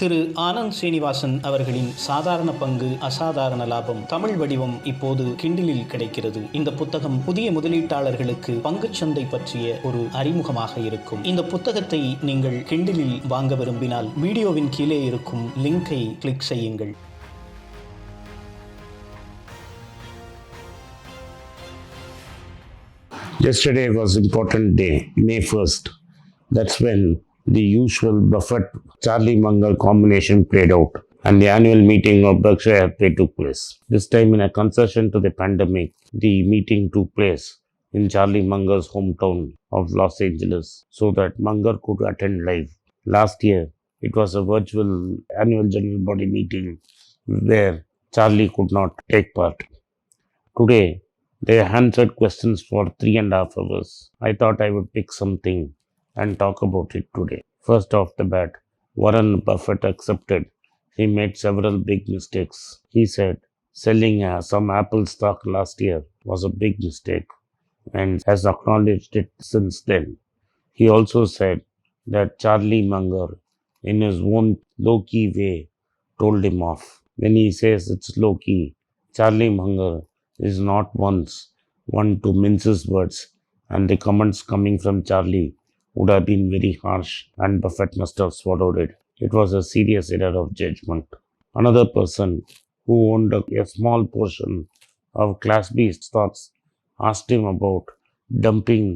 திரு ஆனந்த் ஸ்ரீனிவாசன் அவர்களின் சாதாரண பங்கு அசாதாரண லாபம் தமிழ் வடிவம் இப்போது கிண்டிலில் கிடைக்கிறது. இந்த புத்தகம் புதிய முதலீட்டாளர்களுக்கு பங்குச்சந்தை பற்றிய ஒரு அறிமுகமாக இருக்கும். இந்த புத்தகத்தை நீங்கள் கிண்டிலில் வாங்க விரும்பினால் வீடியோவின் கீழே இருக்கும் லிங்கை கிளிக் செய்யுங்கள். Yesterday was an important day, May 1st. That's when the usual Buffett-Charlie Munger combination played out and the annual meeting of Berkshire Hathaway took place. This time, in a concession to the pandemic, the meeting took place in Charlie Munger's hometown of Los Angeles so that Munger could attend live. Last year, it was a virtual annual general body meeting where Charlie could not take part. Today, they answered questions for 3.5 hours. I thought I would pick something and talk about it today. First off the bat, Warren Buffett accepted he made several big mistakes. He said selling some Apple stock last year was a big mistake and has acknowledged it since then. He also said that Charlie Munger, in his own low-key way, told him off. When he says it's low-key, Charlie Munger is not one to mince his words, and the comments coming from Charlie would have been very harsh, and Buffett must have swallowed it. It was a serious error of judgment. Another person who owned a small portion of Class B stocks asked him about dumping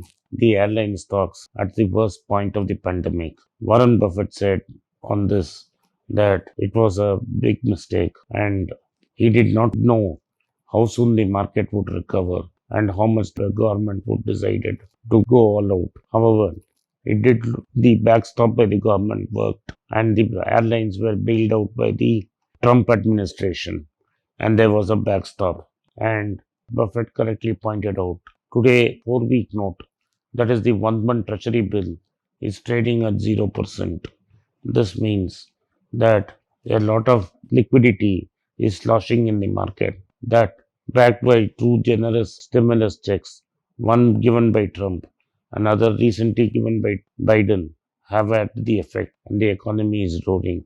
the airline stocks at the worst point of the pandemic. Warren Buffett said on this that it was a big mistake and he did not know how soon the market would recover and how much the government would decide to go all out. However, the backstop by the government worked and the airlines were bailed out by the Trump administration and there was a backstop. And Buffett correctly pointed out, today 4-week note, that is the 1-month treasury bill, is trading at 0%. This means that a lot of liquidity is sloshing in the market, that backed by two generous stimulus checks, one given by Trump, another recently given by Biden, have had the effect and the economy is roaring.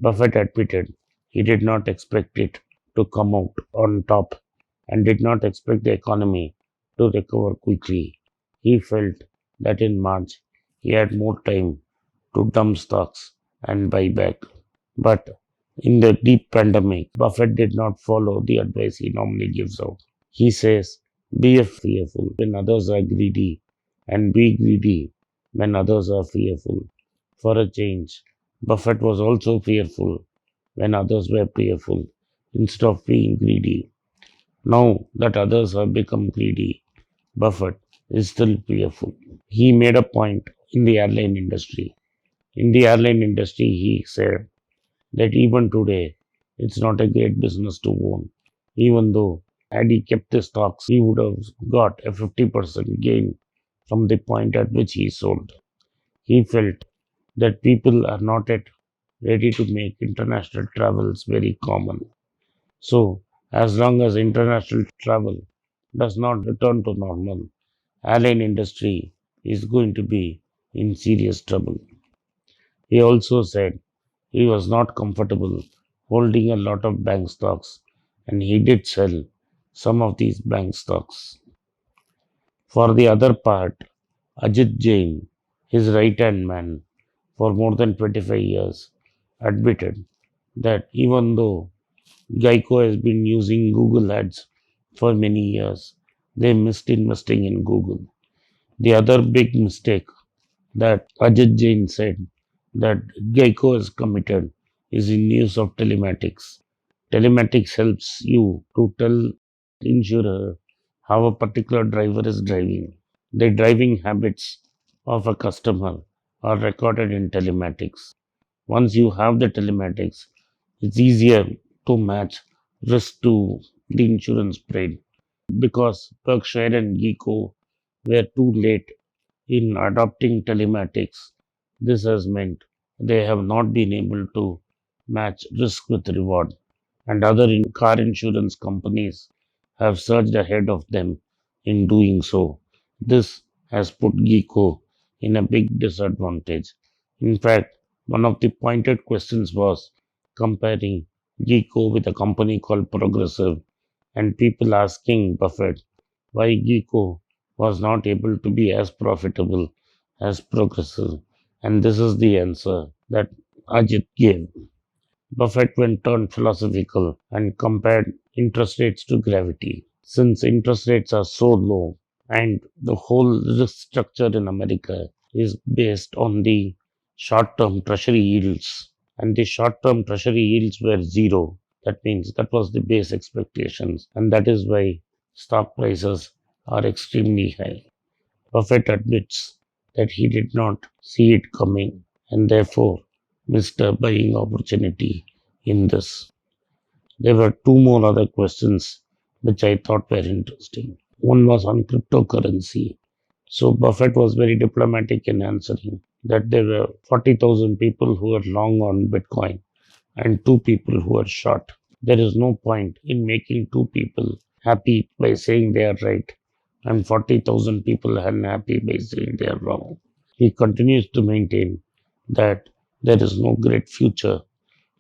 Buffett admitted he did not expect it to come out on top and did not expect the economy to recover quickly. He felt that in March he had more time to dump stocks and buy back. But in the deep pandemic, Buffett did not follow the advice he normally gives out. He says, be fearful when others are greedy and be greedy when others are fearful. For a change, Buffett was also fearful when others were fearful instead of being greedy. Now that others have become greedy, Buffett is still fearful. He made a point in the airline industry. In the airline industry, he said that even today, it's not a great business to own. Even though, had he kept the stocks, he would have got a 50% gain from the point at which he sold. He felt that people are not yet ready to make international travels very common. So, as long as international travel does not return to normal, airline industry is going to be in serious trouble. He also said he was not comfortable holding a lot of bank stocks and he did sell some of these bank stocks. For the other part, Ajit Jain, his right-hand man for more than 25 years, admitted that even though Geico has been using Google Ads for many years, they missed investing in Google. The other big mistake that Ajit Jain said that Geico has committed is in use of telematics. Telematics helps you to tell the insurer how a particular driver is driving. The driving habits of a customer are recorded in telematics. Once you have the telematics, it's easier to match risk to the insurance paid. Because Berkshire and Geico were too late in adopting telematics, this has meant they have not been able to match risk with reward, and other car insurance companies have surged ahead of them in doing so. This has put Geico in a big disadvantage. In fact, One of the pointed questions was comparing Geeko with a company called Progressive, and people asking Buffett why Geeko was not able to be as profitable as Progressive. And this is the answer that Ajit gave. Buffett then turned philosophical and compared interest rates to gravity. Since interest rates are so low and the whole risk structure in America is based on the short term treasury yields, and the short term treasury yields were zero. That means that was the base expectations, and that is why stock prices are extremely high. Buffett admits that he did not see it coming and therefore missed a buying opportunity in this. There were two more other questions which I thought were interesting. One was on cryptocurrency. So Buffett was very diplomatic in answering that there were 40,000 people who were long on Bitcoin and two people who were short. There is no point in making two people happy by saying they are right and 40,000 people unhappy by saying they are wrong. He continues to maintain that there is no great future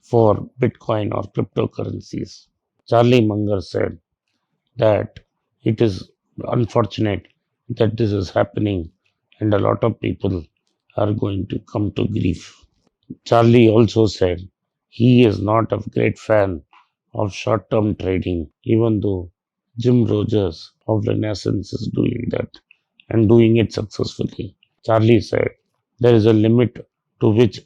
for Bitcoin or cryptocurrencies. Charlie Munger said that it is unfortunate that this is happening and a lot of people are going to come to grief. Charlie also said he is not a great fan of short term trading, even though Jim Rogers of Renaissance is doing that and doing it successfully. Charlie said there is a limit to which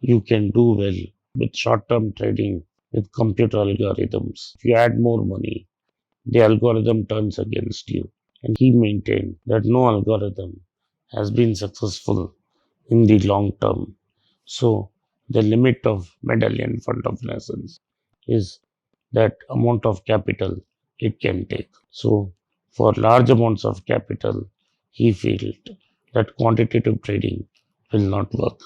you can do well with short term trading with computer algorithms. If you add more money, the algorithm turns against you. And he maintained that no algorithm has been successful in the long term. So, the limit of medallion fund of Renaissance is that amount of capital it can take. So, for large amounts of capital, he felt that quantitative trading will not work.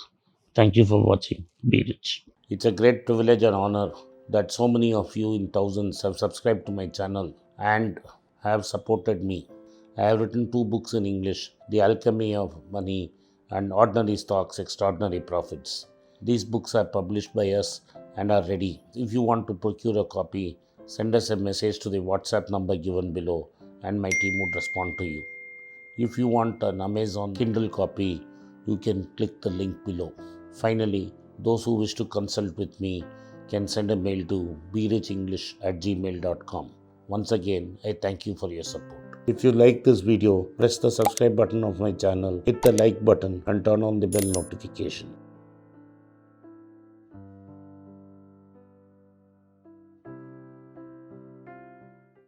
Thank you for watching. Be rich. It's a great privilege and honor that so many of you in thousands have subscribed to my channel and have supported me. I have written two books in English, The Alchemy of Money and Ordinary Stocks, Extraordinary Profits. These books are published by us and are ready. If you want to procure a copy, send us a message to the WhatsApp number given below and my team would respond to you. If you want an Amazon Kindle copy, you can click the link below. Finally, those who wish to consult with me can send a mail to berichenglish@gmail.com. Once again, I thank you for your support. If you like this video, press the subscribe button of my channel, hit the like button and turn on the bell notification.